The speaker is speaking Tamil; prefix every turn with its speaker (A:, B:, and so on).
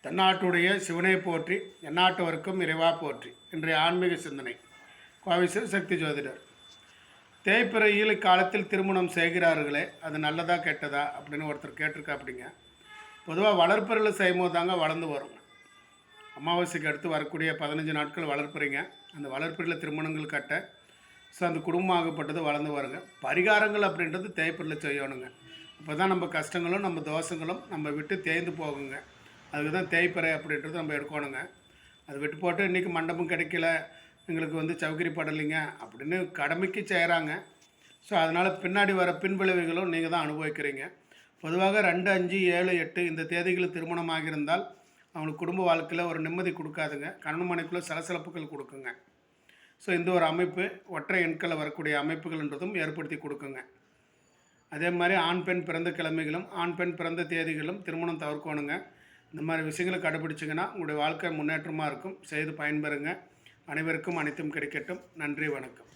A: தென்னாட்டுடைய சிவனை போற்றி எந்நாட்டவர்க்கும் இறைவா போற்றி. இன்றைய ஆன்மீக சிந்தனை கோவை சிவசக்தி ஜோதிடர். தேய்பிறை காலத்தில் திருமணம் செய்கிறார்களே, அது நல்லதா கெட்டதா அப்படின்னு ஒருத்தர் கேட்டிருக்கா. அப்படிங்க, பொதுவாக வளர்ப்பிறையில் செய்யும்போது தாங்க வளர்ந்து வருங்க. அமாவாசைக்கு அடுத்து வரக்கூடிய 15 நாட்கள் வளர்ப்புறீங்க. அந்த வளர்ப்பிறையில் திருமணங்கள் கட்ட அந்த குடும்பமாகப்பட்டது வளர்ந்து வருங்க. பரிகாரங்கள் அப்படின்றது தேய்பிறையில் செய்யணுங்க. அப்போ தான் நம்ம கஷ்டங்களும் நம்ம தோஷங்களும் நம்ம விட்டு தேய்ந்து போகுங்க. அதுக்கு தான் தேய்பிறை அப்படின்றது நம்ம எடுக்கணுங்க. அதை விட்டு போட்டு இன்றைக்கி மண்டபம் கிடைக்கல, எங்களுக்கு சவுகரி படலைங்க அப்படின்னு கடமைக்கு செய்கிறாங்க. ஸோ அதனால் பின்னாடி வர பின்விளைவுகளும் நீங்கள் தான் அனுபவிக்கிறீங்க. பொதுவாக 2, 5, 7, 8 இந்த தேதிகளில் திருமணமாக இருந்தால் அவங்களுக்கு குடும்ப வாழ்க்கையில் ஒரு நிம்மதி கொடுக்காதுங்க. கணவன் மனைக்குள்ளே சலசலப்புகள் கொடுக்குங்க. ஸோ இந்த ஒரு அமைப்பு ஒற்றை எண்களில் வரக்கூடிய அமைப்புகள்ன்றதும் ஏற்படுத்தி கொடுக்குங்க. அதே மாதிரி ஆண் பெண் பிறந்த கிழமைகளும் ஆண் பெண் பிறந்த தேதிகளும் திருமணம் தவிர்க்கணுங்க. இந்த மாதிரி விஷயங்களை கடைபிடிச்சிங்கன்னா உங்களுடைய வாழ்க்கை முன்னேற்றமாக இருக்கும். செய்து பயன்பெறுங்க. அனைவருக்கும் அனைத்தும் கிடைக்கட்டும். நன்றி, வணக்கம்.